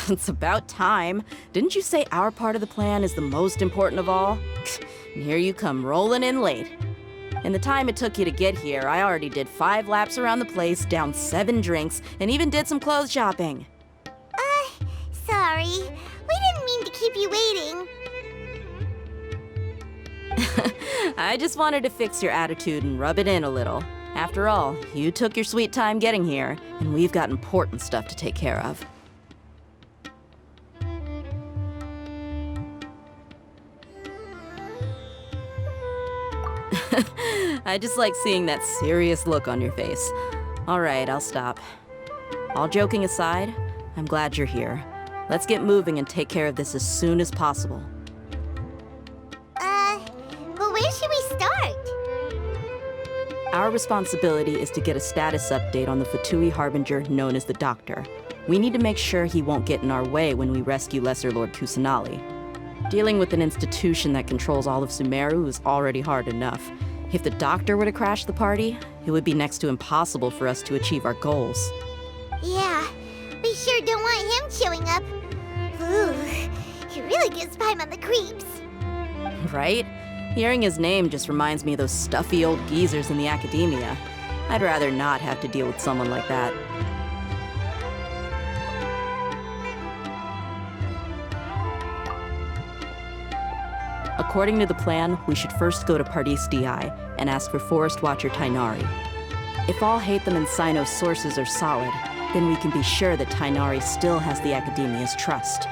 It's about time. Didn't you say our part of the plan is the most important of all? And here you come rolling in late. In the time it took you to get here, I already did 5 laps around the place, downed 7 drinks, and even did some clothes shopping. Sorry. We didn't mean to keep you waiting. I just wanted to fix your attitude and rub it in a little. After all, you took your sweet time getting here, and we've got important stuff to take care of. I just like seeing that serious look on your face. All right, I'll stop. All joking aside, I'm glad you're here. Let's get moving and take care of this as soon as possible. But where should we start? Our responsibility is to get a status update on the Fatui Harbinger known as the Doctor. We need to make sure he won't get in our way when we rescue Lesser Lord Kusanali. Dealing with an institution that controls all of Sumeru is already hard enough. If the Doctor were to crash the party, it would be next to impossible for us to achieve our goals. Yeah, we sure don't want him showing up. Ooh, he really gives Paimon the creeps. Right? Hearing his name just reminds me of those stuffy old geezers in the academia. I'd rather not have to deal with someone like that. According to the plan, we should first go to Pardis Di and ask for Forest Watcher Tainari. If all Hatham and Sino's sources are solid, then we can be sure that Tainari still has the Academia's trust.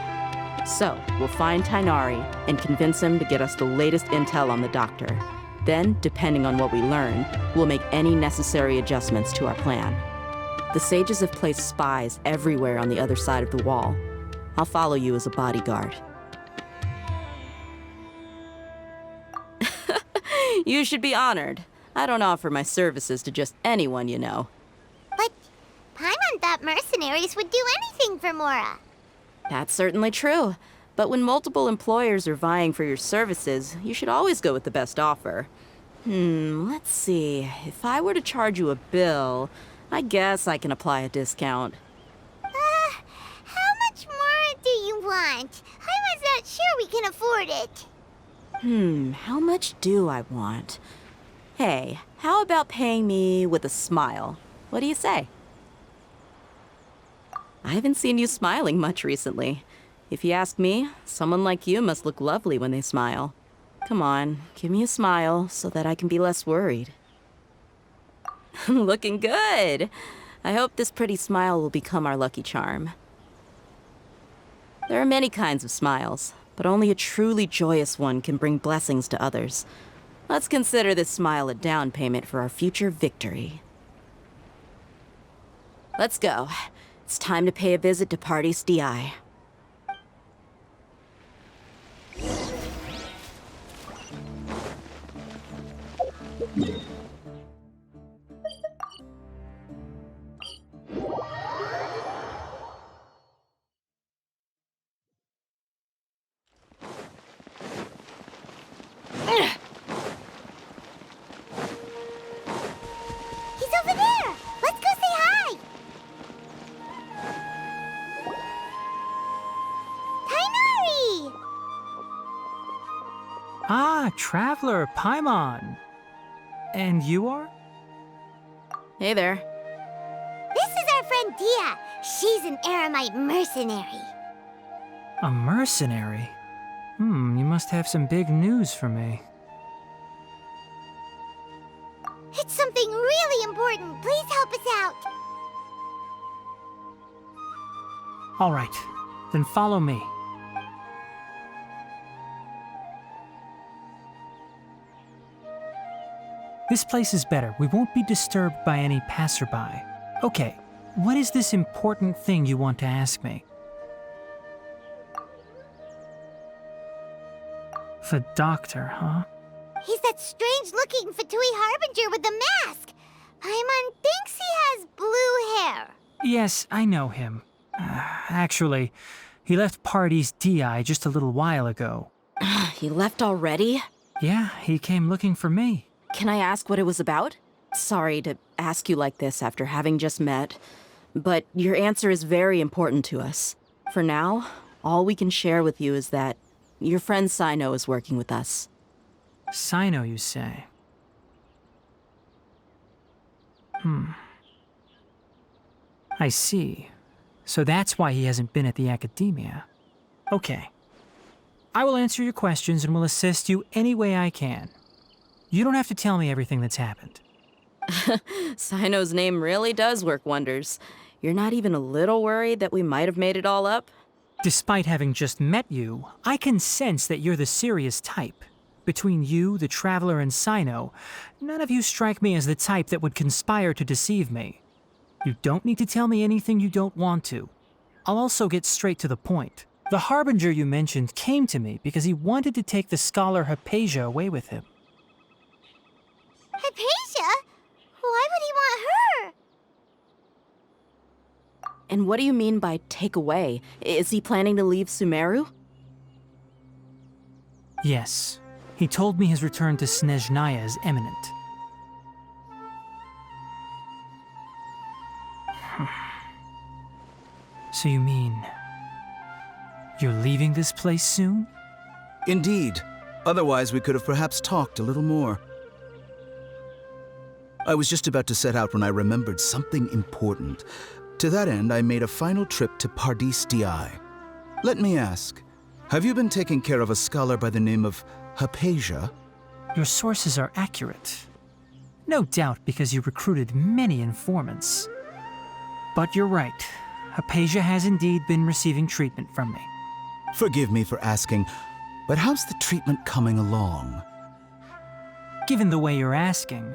So, we'll find Tainari and convince him to get us the latest intel on the Doctor. Then, depending on what we learn, we'll make any necessary adjustments to our plan. The sages have placed spies everywhere on the other side of the wall. I'll follow you as a bodyguard. You should be honored. I don't offer my services to just anyone, you know. But Paimon thought mercenaries would do anything for Mora. That's certainly true. But when multiple employers are vying for your services, you should always go with the best offer. Let's see. If I were to charge you a bill, I guess I can apply a discount. How much more do you want? Paimon's not sure we can afford it. How much do I want? Hey, how about paying me with a smile? What do you say? I haven't seen you smiling much recently. If you ask me, someone like you must look lovely when they smile. Come on, give me a smile so that I can be less worried. Looking good! I hope this pretty smile will become our lucky charm. There are many kinds of smiles, but only a truly joyous one can bring blessings to others. Let's consider this smile a down payment for our future victory. Let's go. It's time to pay a visit to Pardis Di. He's over there! Let's go say hi! Tainari! Ah, Traveler, Paimon. And you are? Hey there. This is our friend Dia. She's an Aramite mercenary. A mercenary? You must have some big news for me. It's something really important. Please help us out. All right, then follow me. This place is better. We won't be disturbed by any passerby. Okay, what is this important thing you want to ask me? The Doctor, huh? He's that strange-looking Fatui Harbinger with the mask. Paimon thinks he has blue hair. Yes, I know him. Actually, he left Party's DI just a little while ago. He left already? Yeah, he came looking for me. Can I ask what it was about? Sorry to ask you like this after having just met, but your answer is very important to us. For now, all we can share with you is that your friend Sino is working with us. Sino, you say? I see. So that's why he hasn't been at the academia. Okay. I will answer your questions and will assist you any way I can. You don't have to tell me everything that's happened. Sino's name really does work wonders. You're not even a little worried that we might have made it all up? Despite having just met you, I can sense that you're the serious type. Between you, the Traveler, and Sino, none of you strike me as the type that would conspire to deceive me. You don't need to tell me anything you don't want to. I'll also get straight to the point. The Harbinger you mentioned came to me because he wanted to take the scholar Hypatia away with him. Hypatia? Why would he want her? And what do you mean by take away? Is he planning to leave Sumeru? Yes. He told me his return to Snezhnaya is imminent. So you mean... you're leaving this place soon? Indeed. Otherwise, we could have perhaps talked a little more. I was just about to set out when I remembered something important. To that end, I made a final trip to Pardis DI. Let me ask, have you been taking care of a scholar by the name of Hypatia? Your sources are accurate. No doubt because you recruited many informants. But you're right. Hypatia has indeed been receiving treatment from me. Forgive me for asking, but how's the treatment coming along? Given the way you're asking,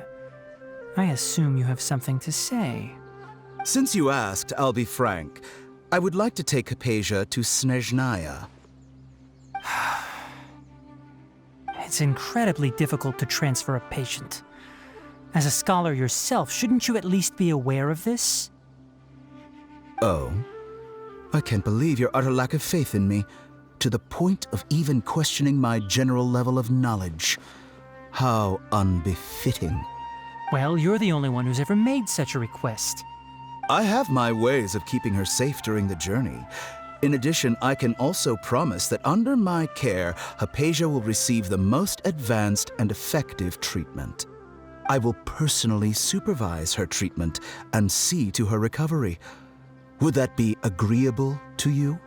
I assume you have something to say. Since you asked, I'll be frank. I would like to take Hypatia to Snezhnaya. It's incredibly difficult to transfer a patient. As a scholar yourself, shouldn't you at least be aware of this? Oh? I can't believe your utter lack of faith in me, to the point of even questioning my general level of knowledge. How unbefitting. Well, you're the only one who's ever made such a request. I have my ways of keeping her safe during the journey. In addition, I can also promise that under my care, Hypatia will receive the most advanced and effective treatment. I will personally supervise her treatment and see to her recovery. Would that be agreeable to you?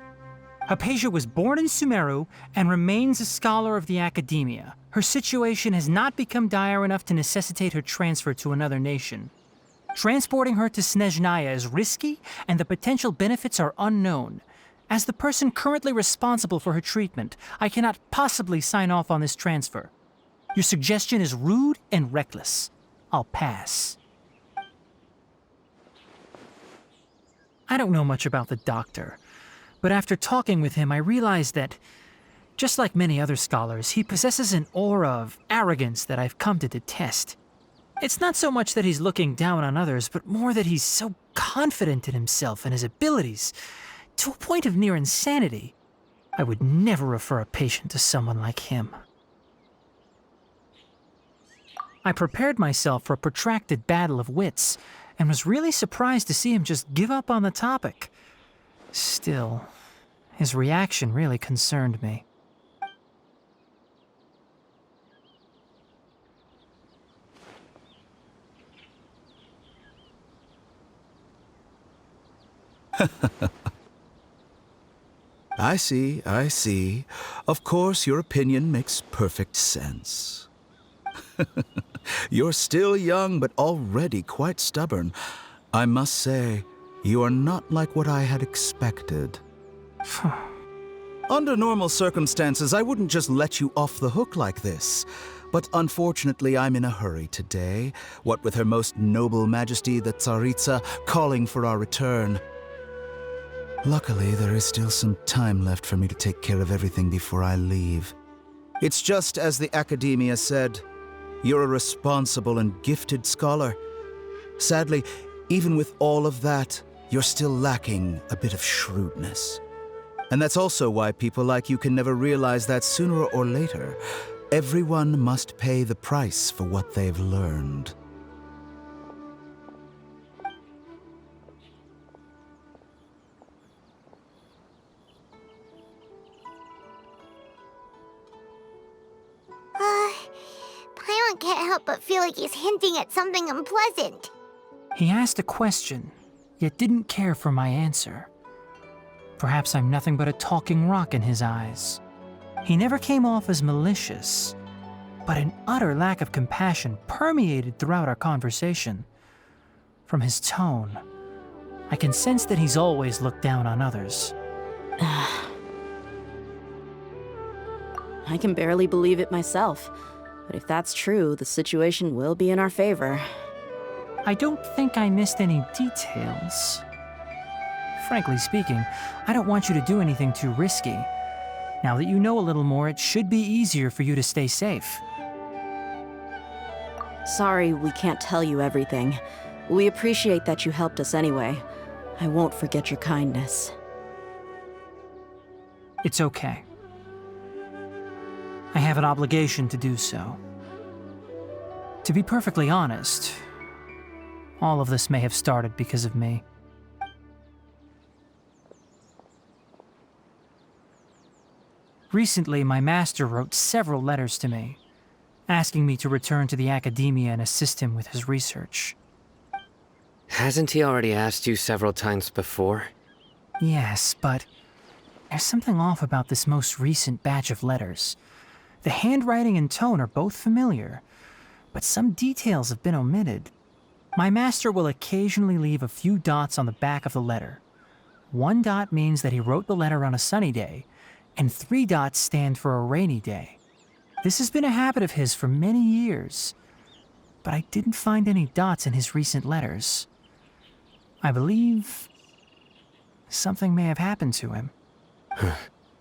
Hypatia was born in Sumeru and remains a scholar of the academia. Her situation has not become dire enough to necessitate her transfer to another nation. Transporting her to Snezhnaya is risky, and the potential benefits are unknown. As the person currently responsible for her treatment, I cannot possibly sign off on this transfer. Your suggestion is rude and reckless. I'll pass. I don't know much about the doctor, but after talking with him, I realized that, just like many other scholars, he possesses an aura of arrogance that I've come to detest. It's not so much that he's looking down on others, but more that he's so confident in himself and his abilities, to a point of near insanity. I would never refer a patient to someone like him. I prepared myself for a protracted battle of wits, and was really surprised to see him just give up on the topic. Still, his reaction really concerned me. I see, I see. Of course, your opinion makes perfect sense. You're still young, but already quite stubborn. I must say, you are not like what I had expected. Under normal circumstances, I wouldn't just let you off the hook like this. But unfortunately, I'm in a hurry today, what with Her Most Noble Majesty the Tsaritsa calling for our return. Luckily, there is still some time left for me to take care of everything before I leave. It's just as the Academia said, you're a responsible and gifted scholar. Sadly, even with all of that, you're still lacking a bit of shrewdness. And that's also why people like you can never realize that sooner or later, everyone must pay the price for what they've learned. Paimon can't help but feel like he's hinting at something unpleasant. He asked a question, yet didn't care for my answer. Perhaps I'm nothing but a talking rock in his eyes. He never came off as malicious, but an utter lack of compassion permeated throughout our conversation. From his tone, I can sense that he's always looked down on others. I can barely believe it myself. But if that's true, the situation will be in our favor. I don't think I missed any details. Frankly speaking, I don't want you to do anything too risky. Now that you know a little more, it should be easier for you to stay safe. Sorry we can't tell you everything. We appreciate that you helped us anyway. I won't forget your kindness. It's okay. I have an obligation to do so. To be perfectly honest, all of this may have started because of me. Recently, my master wrote several letters to me, asking me to return to the academia and assist him with his research. Hasn't he already asked you several times before? Yes, but there's something off about this most recent batch of letters. The handwriting and tone are both familiar, but some details have been omitted. My master will occasionally leave a few dots on the back of the letter. 1 dot means that he wrote the letter on a sunny day, and 3 dots stand for a rainy day. This has been a habit of his for many years, but I didn't find any dots in his recent letters. I believe something may have happened to him.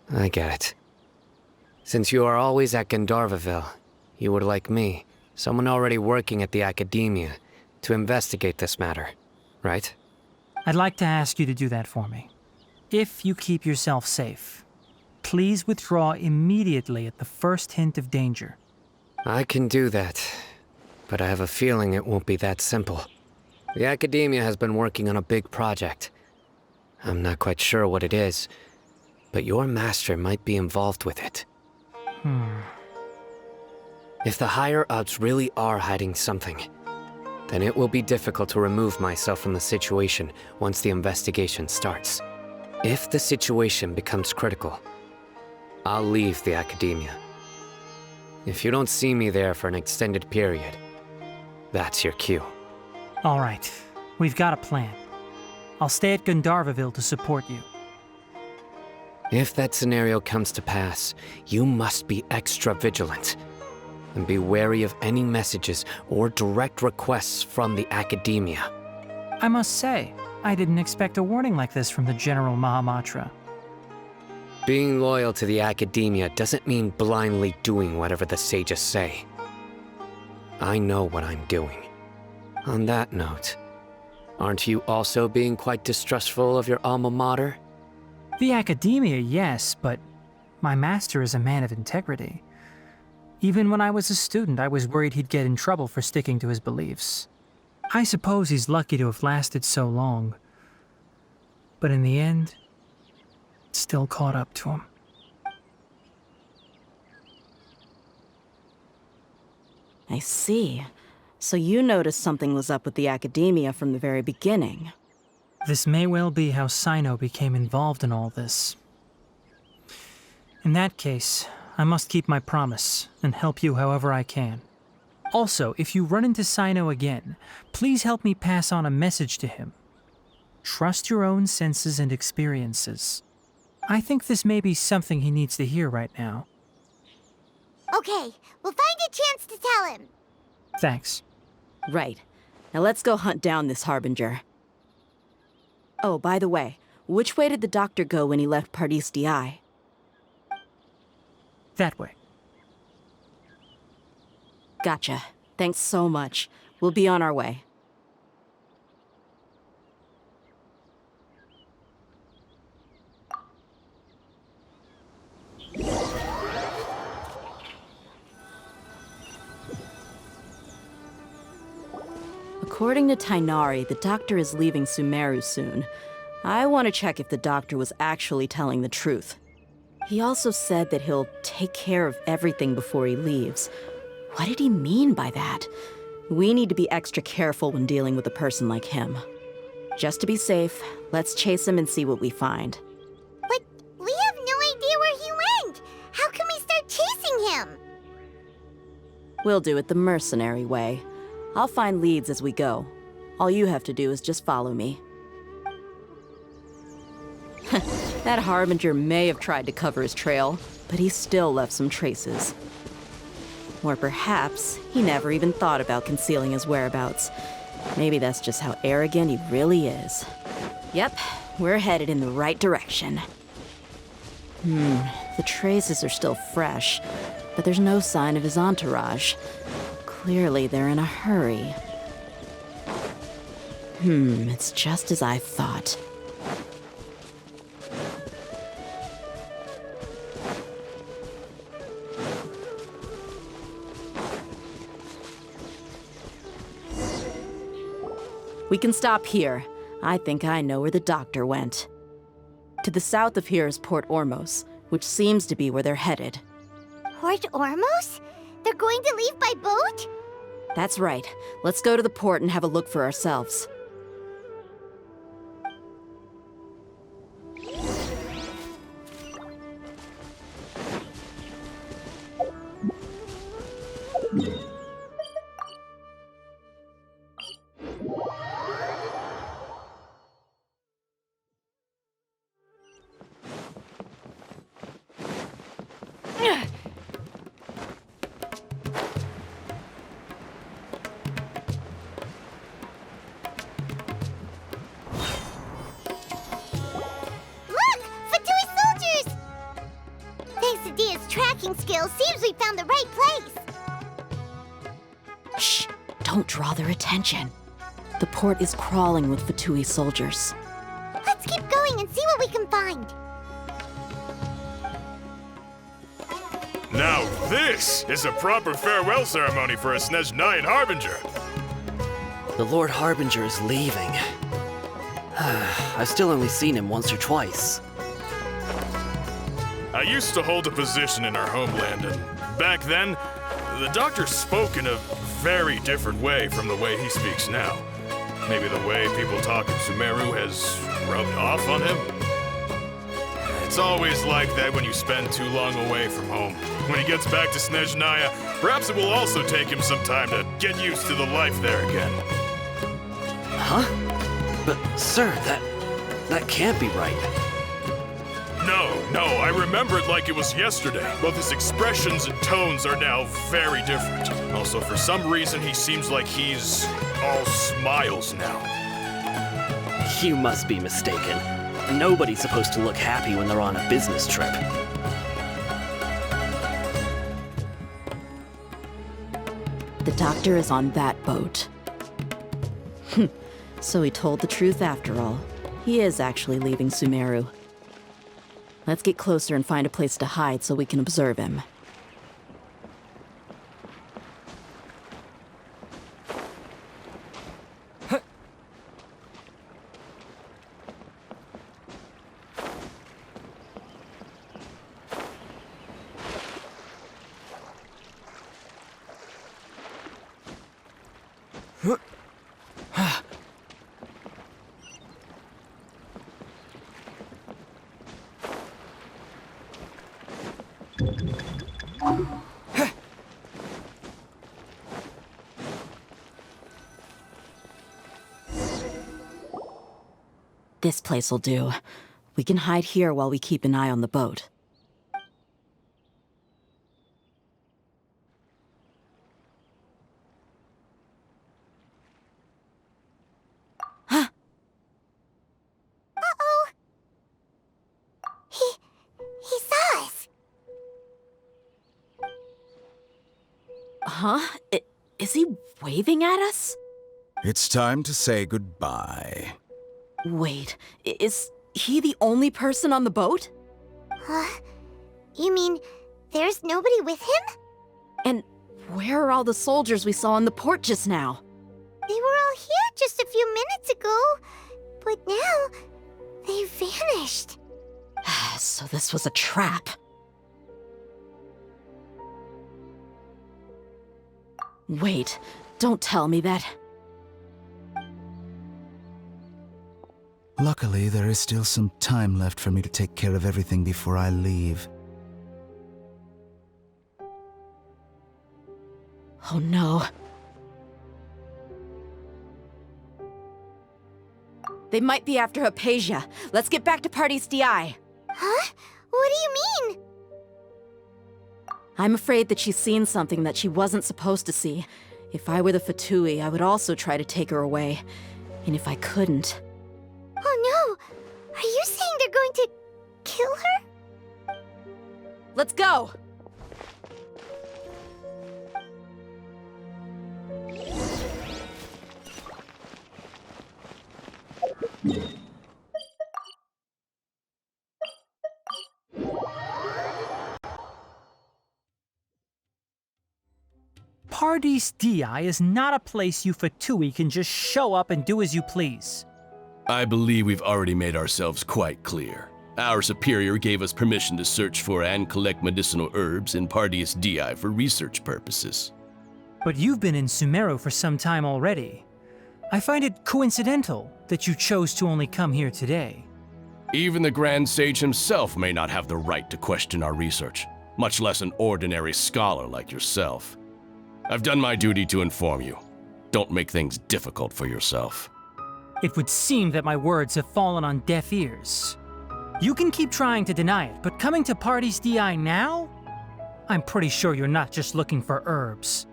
I get it. Since you are always at Gandharvaville, you would like me, someone already working at the academia, to investigate this matter, right? I'd like to ask you to do that for me. If you keep yourself safe, please withdraw immediately at the first hint of danger. I can do that, but I have a feeling it won't be that simple. The academia has been working on a big project. I'm not quite sure what it is, but your master might be involved with it. If the higher-ups really are hiding something, then it will be difficult to remove myself from the situation once the investigation starts. If the situation becomes critical, I'll leave the academia. If you don't see me there for an extended period, that's your cue. All right, we've got a plan. I'll stay at Gandharvaville to support you. If that scenario comes to pass, you must be extra vigilant. And be wary of any messages or direct requests from the academia. I must say, I didn't expect a warning like this from the General Mahamatra. Being loyal to the academia doesn't mean blindly doing whatever the sages say. I know what I'm doing. On that note, aren't you also being quite distrustful of your alma mater? The academia, yes, but my master is a man of integrity. Even when I was a student, I was worried he'd get in trouble for sticking to his beliefs. I suppose he's lucky to have lasted so long. But in the end, it still caught up to him. I see. So you noticed something was up with the academia from the very beginning. This may well be how Sino became involved in all this. In that case, I must keep my promise and help you however I can. Also, if you run into Sino again, please help me pass on a message to him. Trust your own senses and experiences. I think this may be something he needs to hear right now. Okay, we'll find a chance to tell him. Thanks. Right. Now let's go hunt down this Harbinger. Oh, by the way, which way did the doctor go when he left Pardis DI? That way. Gotcha. Thanks so much. We'll be on our way. According to Tainari, the doctor is leaving Sumeru soon. I want to check if the doctor was actually telling the truth. He also said that he'll take care of everything before he leaves. What did he mean by that? We need to be extra careful when dealing with a person like him. Just to be safe, let's chase him and see what we find. But we have no idea where he went! How can we start chasing him? We'll do it the mercenary way. I'll find leads as we go. All you have to do is just follow me. That Harbinger may have tried to cover his trail, but he still left some traces. Or perhaps he never even thought about concealing his whereabouts. Maybe that's just how arrogant he really is. Yep, we're headed in the right direction. The traces are still fresh, but there's no sign of his entourage. Clearly they're in a hurry. It's just as I thought. We can stop here. I think I know where the doctor went. To the south of here is Port Ormos, which seems to be where they're headed. Port Ormos? They're going to leave by boat? That's right. Let's go to the port and have a look for ourselves. Look! Fatui soldiers! Thanks to Dia's tracking skills, seems we found the right place. Shh! Don't draw their attention. The port is crawling with Fatui soldiers. Let's keep going and see what we can find. Now this is a proper farewell ceremony for a Snezhnayan Harbinger. The Lord Harbinger is leaving. I've still only seen him once or twice. I used to hold a position in our homeland, and back then, the doctor spoke in a very different way from the way he speaks now. Maybe the way people talk in Sumeru has rubbed off on him? It's always like that when you spend too long away from home. When he gets back to Snezhnaya, perhaps it will also take him some time to get used to the life there again. Huh? But, sir, that can't be right. No, I remember it like it was yesterday. Both his expressions and tones are now very different. Also, for some reason, he seems like he's all smiles now. You must be mistaken. Nobody's supposed to look happy when they're on a business trip. The doctor is on that boat. So he told the truth after all. He is actually leaving Sumeru. Let's get closer and find a place to hide so we can observe him. This place will do. We can hide here while we keep an eye on the boat. Uh-oh. He saw us. Huh? Is he waving at us? It's time to say goodbye. Wait, is he the only person on the boat? Huh? You mean there's nobody with him? And where are all the soldiers we saw in the port just now? They were all here just a few minutes ago, but now they've vanished. So this was a trap. Wait, don't tell me that. Luckily, there is still some time left for me to take care of everything before I leave. Oh no. They might be after Hypatia. Let's get back to Party's DI. Huh? What do you mean? I'm afraid that she's seen something that she wasn't supposed to see. If I were the Fatui, I would also try to take her away. And if I couldn't... Oh no! Are you saying they're going to kill her? Let's go! Party's DI is not a place you Fatui can just show up and do as you please. I believe we've already made ourselves quite clear. Our superior gave us permission to search for and collect medicinal herbs in Pardeus DI for research purposes. But you've been in Sumeru for some time already. I find it coincidental that you chose to only come here today. Even the Grand Sage himself may not have the right to question our research, much less an ordinary scholar like yourself. I've done my duty to inform you. Don't make things difficult for yourself. It would seem that my words have fallen on deaf ears. You can keep trying to deny it, but coming to Party's DI now? I'm pretty sure you're not just looking for herbs.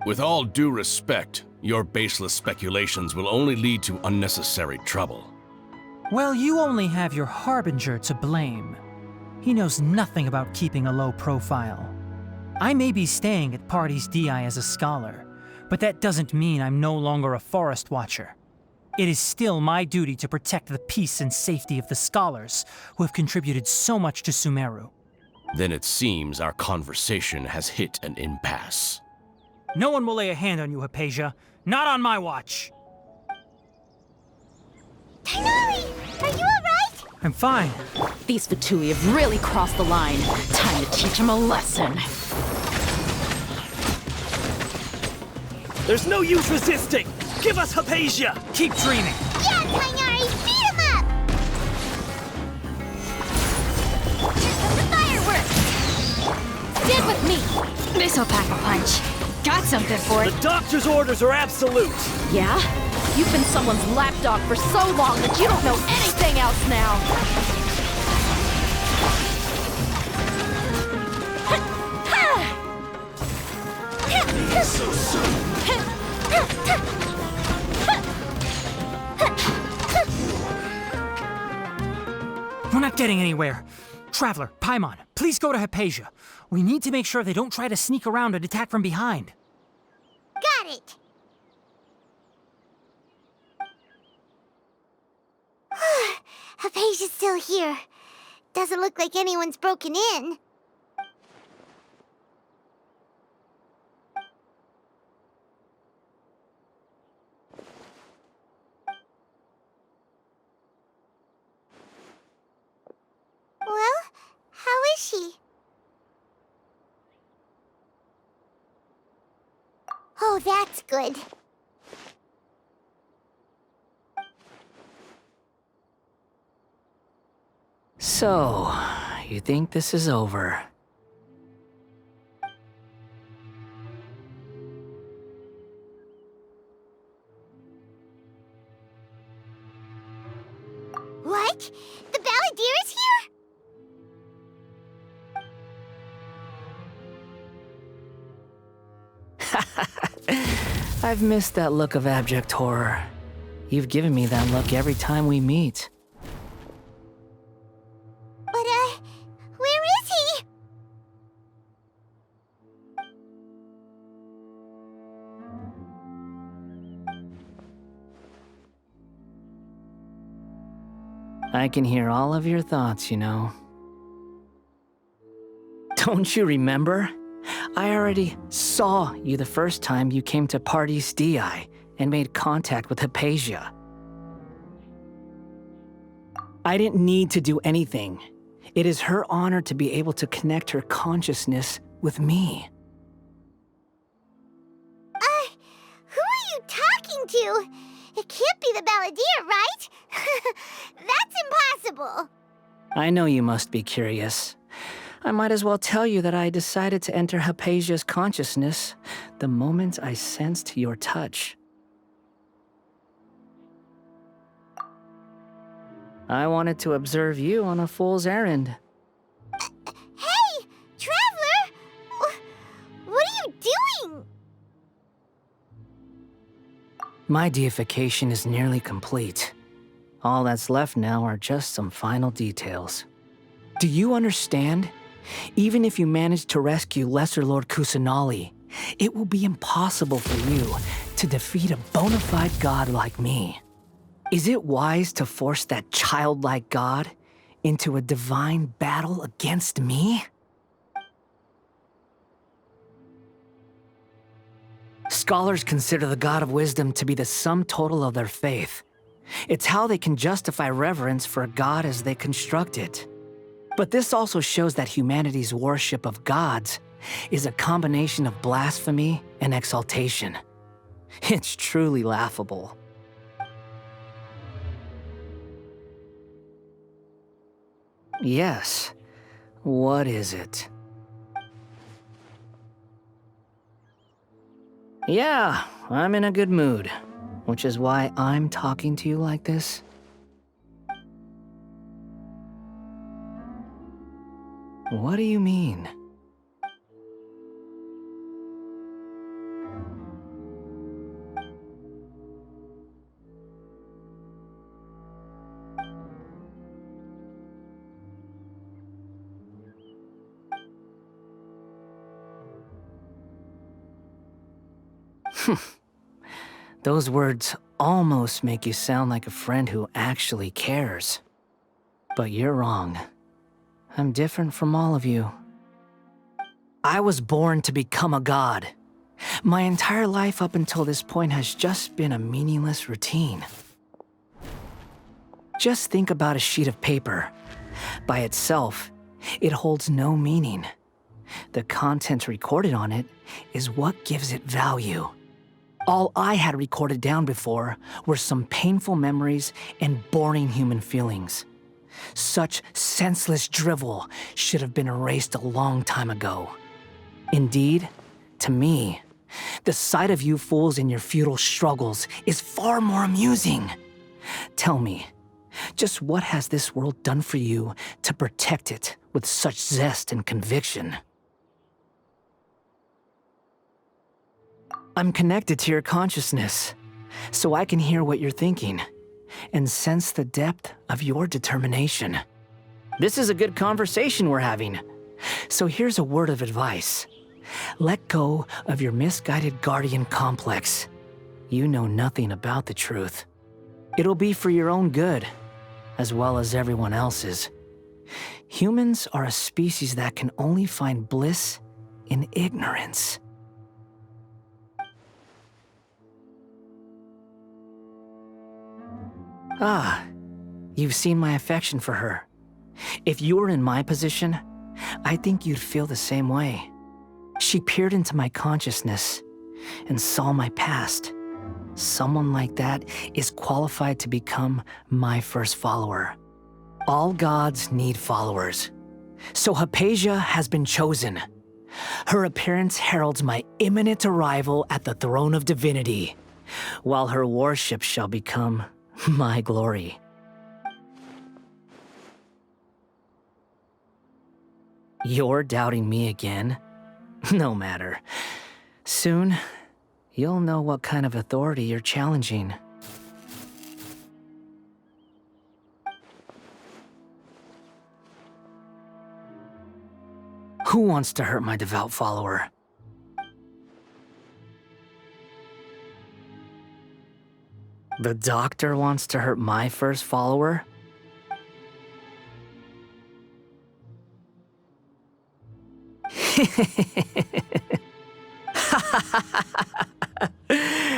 With all due respect, your baseless speculations will only lead to unnecessary trouble. Well, you only have your Harbinger to blame. He knows nothing about keeping a low profile. I may be staying at Party's DI as a scholar, but that doesn't mean I'm no longer a forest watcher. It is still my duty to protect the peace and safety of the scholars who have contributed so much to Sumeru. Then it seems our conversation has hit an impasse. No one will lay a hand on you, Hypatia. Not on my watch. Tainari! Are you alright? I'm fine. These Fatui have really crossed the line. Time to teach them a lesson. There's no use resisting! Give us Hypatia! Keep dreaming. Yeah, Tainari! Beat him up! Here come the fireworks! Stand with me! This'll pack a punch. Got something for it. The doctor's orders are absolute! Yeah? You've been someone's lapdog for so long that you don't know anything else now! So soon. We're not getting anywhere. Traveler, Paimon, please go to Hypatia. We need to make sure they don't try to sneak around and attack from behind. Got it! Hypatia's still here. Doesn't look like anyone's broken in. Well, how is she? Oh, that's good. So, you think this is over? What? The Balladeer is here? I've missed that look of abject horror. You've given me that look every time we meet. But, where is he? I can hear all of your thoughts, you know. Don't you remember? I already saw you the first time you came to Party's DI, and made contact with Hypatia. I didn't need to do anything. It is her honor to be able to connect her consciousness with me. Who are you talking to? It can't be the Balladeer, right? That's impossible. I know you must be curious. I might as well tell you that I decided to enter Hypatia's consciousness the moment I sensed your touch. I wanted to observe you on a fool's errand. Hey, Traveler! What are you doing? My deification is nearly complete. All that's left now are just some final details. Do you understand? Even if you manage to rescue Lesser Lord Kusanali, it will be impossible for you to defeat a bona fide god like me. Is it wise to force that childlike god into a divine battle against me? Scholars consider the God of Wisdom to be the sum total of their faith. It's how they can justify reverence for a god as they construct it. But this also shows that humanity's worship of gods is a combination of blasphemy and exaltation. It's truly laughable. Yes. What is it? Yeah, I'm in a good mood, which is why I'm talking to you like this. What do you mean? Those words almost make you sound like a friend who actually cares. But you're wrong. I'm different from all of you. I was born to become a god. My entire life up until this point has just been a meaningless routine. Just think about a sheet of paper. By itself, it holds no meaning. The content recorded on it is what gives it value. All I had recorded down before were some painful memories and boring human feelings. Such senseless drivel should have been erased a long time ago. Indeed, to me, the sight of you fools in your futile struggles is far more amusing. Tell me, just what has this world done for you to protect it with such zest and conviction? I'm connected to your consciousness, so I can hear what you're thinking and sense the depth of your determination. This is a good conversation we're having, so here's a word of advice. Let go of your misguided guardian complex. You know nothing about the truth. It'll be for your own good, as well as everyone else's. Humans are a species that can only find bliss in ignorance. Ah, you've seen my affection for her. If you were in my position, I think you'd feel the same way. She peered into my consciousness and saw my past. Someone like that is qualified to become my first follower. All gods need followers. So Hypatia has been chosen. Her appearance heralds my imminent arrival at the throne of divinity, while her worship shall become my glory. You're doubting me again? No matter. Soon, you'll know what kind of authority you're challenging. Who wants to hurt my devout follower? The doctor wants to hurt my first follower?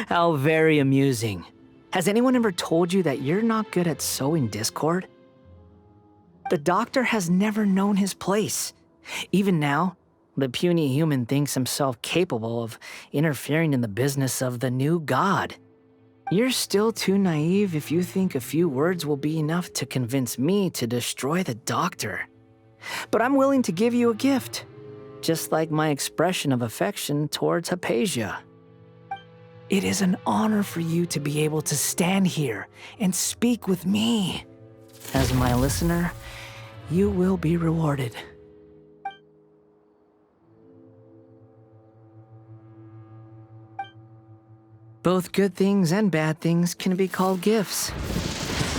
How very amusing. Has anyone ever told you that you're not good at sowing discord? The Doctor has never known his place. Even now, the puny human thinks himself capable of interfering in the business of the new god. You're still too naive if you think a few words will be enough to convince me to destroy the Doctor. But I'm willing to give you a gift, just like my expression of affection towards Hypatia. It is an honor for you to be able to stand here and speak with me. As my listener, you will be rewarded. Both good things and bad things can be called gifts.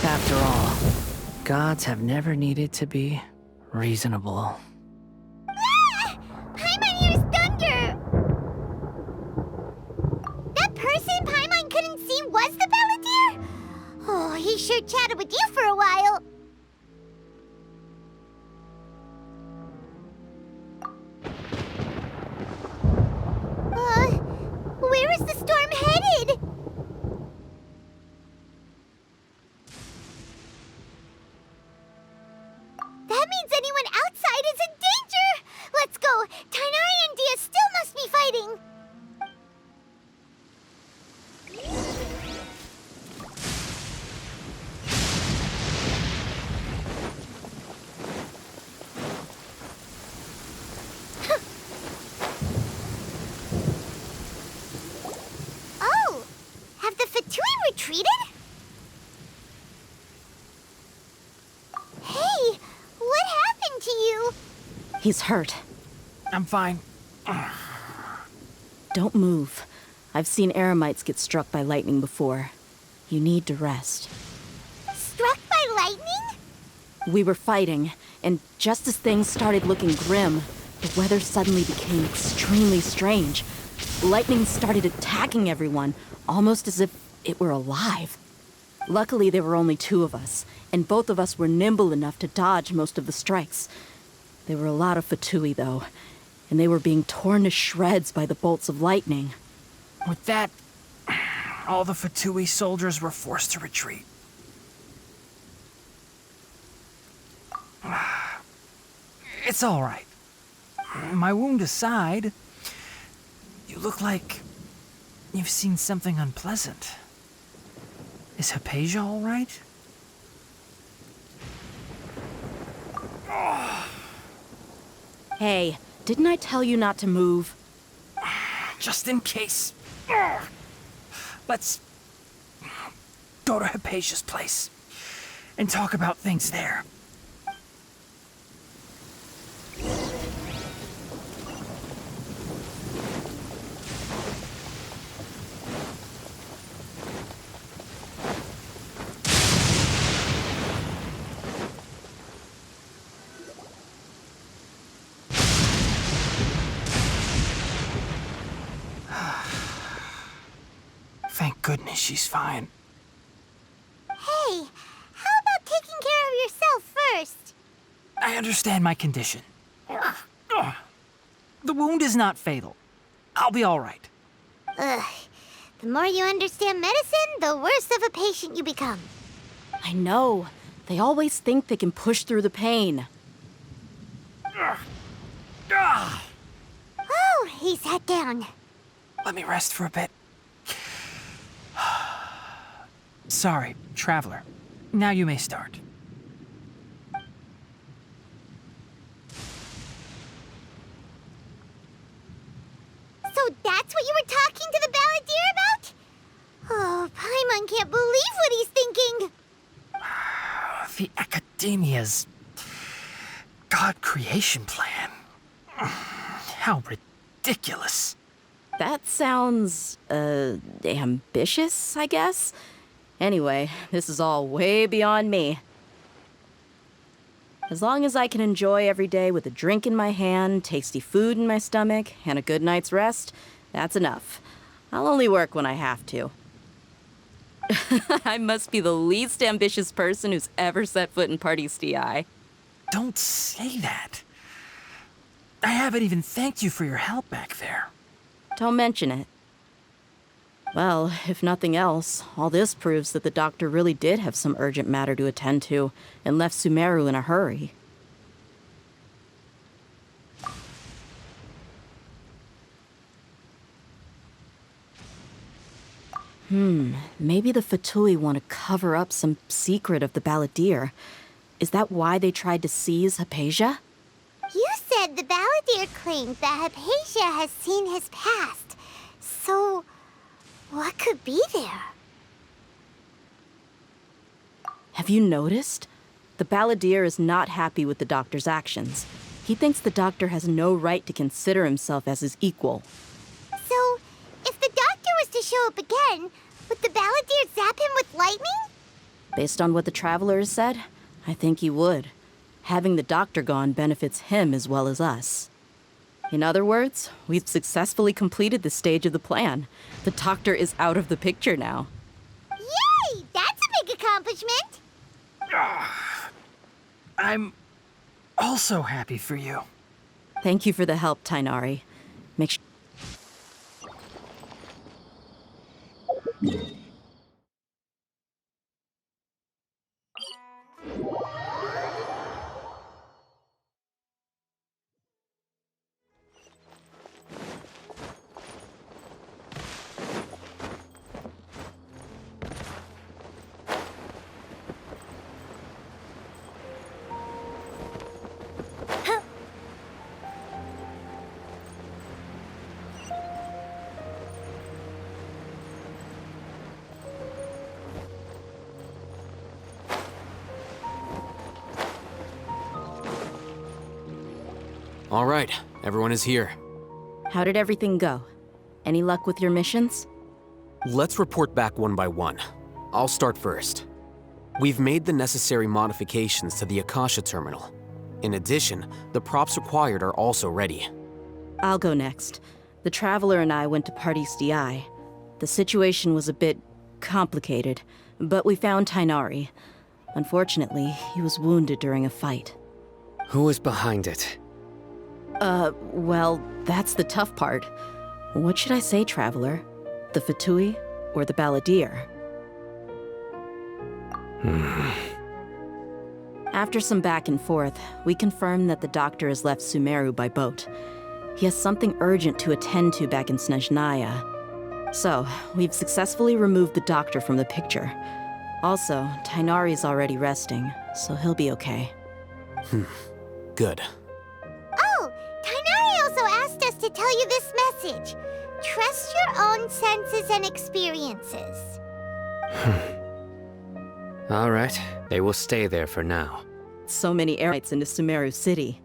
After all, gods have never needed to be reasonable. Ah! Paimon hears thunder! That person Paimon couldn't see was the Balladeer? Oh, he sure chatted with you for a while. Where is the storm headed? That means anyone outside is in danger! Let's go! Tainari and Dia still must be fighting! Oh! Have the Fatui retreated? Hey! What happened to you? He's hurt. I'm fine. Don't move. I've seen eremites get struck by lightning before. You need to rest. Struck by lightning? We were fighting, and just as things started looking grim, the weather suddenly became extremely strange. Lightning started attacking everyone, almost as if it were alive. Luckily, there were only two of us, and both of us were nimble enough to dodge most of the strikes. There were a lot of Fatui, though, and they were being torn to shreds by the bolts of lightning. With that, all the Fatui soldiers were forced to retreat. It's all right. My wound aside, you look like you've seen something unpleasant. Is Hypatia all right? Hey, didn't I tell you not to move? Just in case. Let's go to Hypatia's place and talk about things there. Thank goodness she's fine. Hey, how about taking care of yourself first? I understand my condition. The wound is not fatal. I'll be all right. Ugh. The more you understand medicine, the worse of a patient you become. I know. They always think they can push through the pain. Oh, he sat down. Let me rest for a bit. Sorry, traveler. Now you may start. So that's what you were talking to the Balladeer about? Oh, Paimon can't believe what he's thinking. The Academia's God creation plan. How ridiculous. That sounds, ambitious, I guess? Anyway, this is all way beyond me. As long as I can enjoy every day with a drink in my hand, tasty food in my stomach, and a good night's rest, that's enough. I'll only work when I have to. I must be the least ambitious person who's ever set foot in Party STI. Don't say that. I haven't even thanked you for your help back there. Don't mention it. Well, if nothing else, all this proves that the doctor really did have some urgent matter to attend to and left Sumeru in a hurry. Maybe the Fatui want to cover up some secret of the Balladeer. Is that why they tried to seize Hypatia? You said the Balladeer claimed that Hypatia has seen his past. So, what could be there? Have you noticed? The Balladeer is not happy with the doctor's actions. He thinks the doctor has no right to consider himself as his equal. So, if the doctor was to show up again, would the Balladeer zap him with lightning? Based on what the Traveler has said, I think he would. Having the doctor gone benefits him as well as us. In other words, we've successfully completed this stage of the plan. The doctor is out of the picture now. Yay! That's a big accomplishment! I'm also happy for you. Thank you for the help, Tainari. Make sure. All right, everyone is here. How did everything go? Any luck with your missions? Let's report back one by one. I'll start first. We've made the necessary modifications to the Akasha terminal. In addition, the props required are also ready. I'll go next. The Traveler and I went to Parties DI. The situation was a bit complicated, but we found Tainari. Unfortunately, he was wounded during a fight. Who was behind it? Well, that's the tough part. What should I say, Traveler? The Fatui or the Balladeer? After some back and forth, we confirmed that the doctor has left Sumeru by boat. He has something urgent to attend to back in Snezhnaya. So, we've successfully removed the doctor from the picture. Also, Tainari's already resting, so he'll be okay. Good. Oh, Tainari also asked us to tell you this message. Trust your own senses and experiences. All right, they will stay there for now. So many airlights into Sumeru City.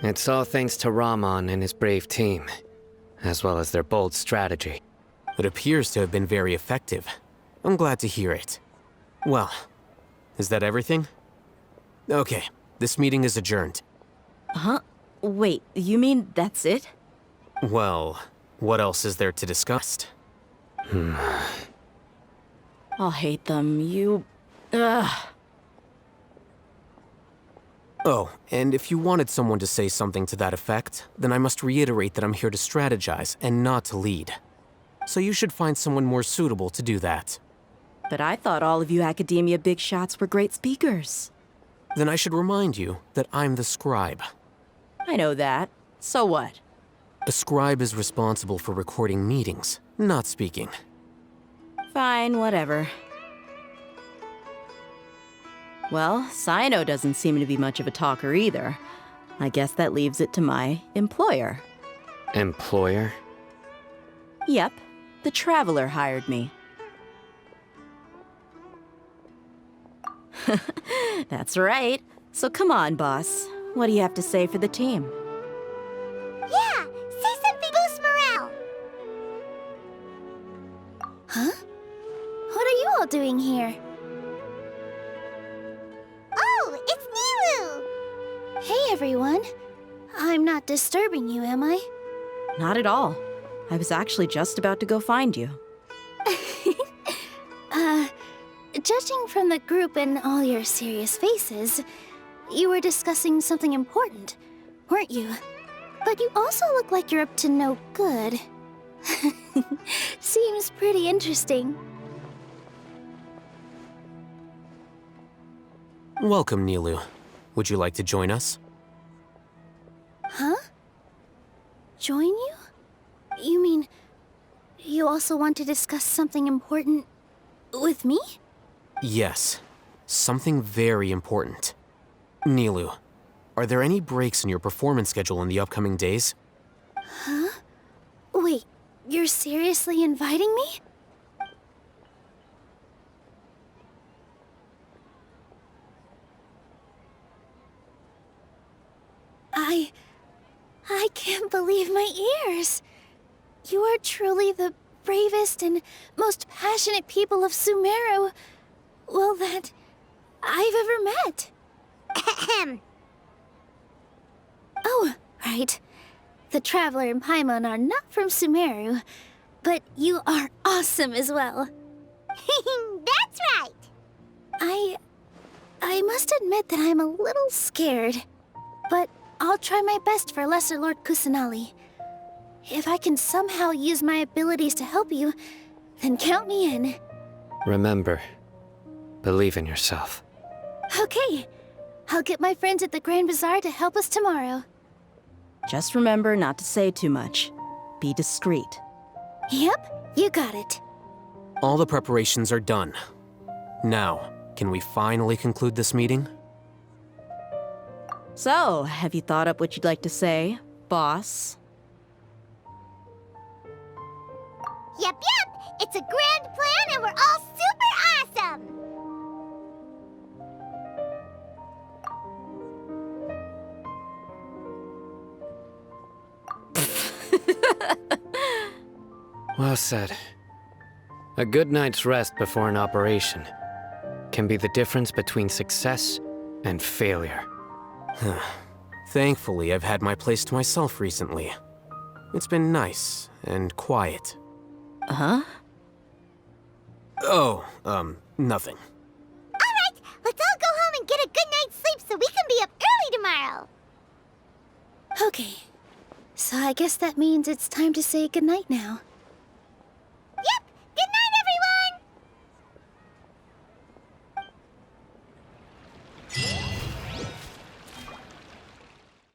It's all thanks to Rahman and his brave team, as well as their bold strategy. It appears to have been very effective. I'm glad to hear it. Well, is that everything? Okay, this meeting is adjourned. Huh? Wait, you mean that's it? Well, what else is there to discuss? I'll hate them. Ugh. Oh, and if you wanted someone to say something to that effect, then I must reiterate that I'm here to strategize and not to lead. So you should find someone more suitable to do that. But I thought all of you academia big shots were great speakers. Then I should remind you that I'm the scribe. I know that. So what? A scribe is responsible for recording meetings, not speaking. Fine, whatever. Well, Sino doesn't seem to be much of a talker either. I guess that leaves it to my employer. Employer? Yep, the Traveler hired me. That's right. So come on, boss. What do you have to say for the team? Yeah, say something boost morale. Huh? What are you all doing here? Oh, it's Nilu! Hey, everyone. I'm not disturbing you, am I? Not at all. I was actually just about to go find you. Judging from the group and all your serious faces, you were discussing something important, weren't you? But you also look like you're up to no good. Seems pretty interesting. Welcome, Nilu. Would you like to join us? Huh? Join you? You mean you also want to discuss something important with me? Yes. Something very important. Nilu, are there any breaks in your performance schedule in the upcoming days? Huh? Wait, you're seriously inviting me? I can't believe my ears. You are truly the bravest and most passionate people of Sumeru, well, that I've ever met. Ahem. Oh, right. The Traveler and Paimon are not from Sumeru, but you are awesome as well. That's right. I must admit that I'm a little scared, but I'll try my best for Lesser Lord Kusanali. If I can somehow use my abilities to help you, then count me in. Remember, believe in yourself. Okay, I'll get my friends at the Grand Bazaar to help us tomorrow. Just remember not to say too much. Be discreet. Yep, you got it. All the preparations are done. Now, can we finally conclude this meeting? So, have you thought up what you'd like to say, boss? Yep. It's a grand plan and we're all super awesome. Well said. A good night's rest before an operation can be the difference between success and failure. Thankfully, I've had my place to myself recently. It's been nice and quiet. Huh? Oh, nothing. All right, let's all go home and get a good night's sleep so we can be up early tomorrow. Okay, so I guess that means it's time to say goodnight now.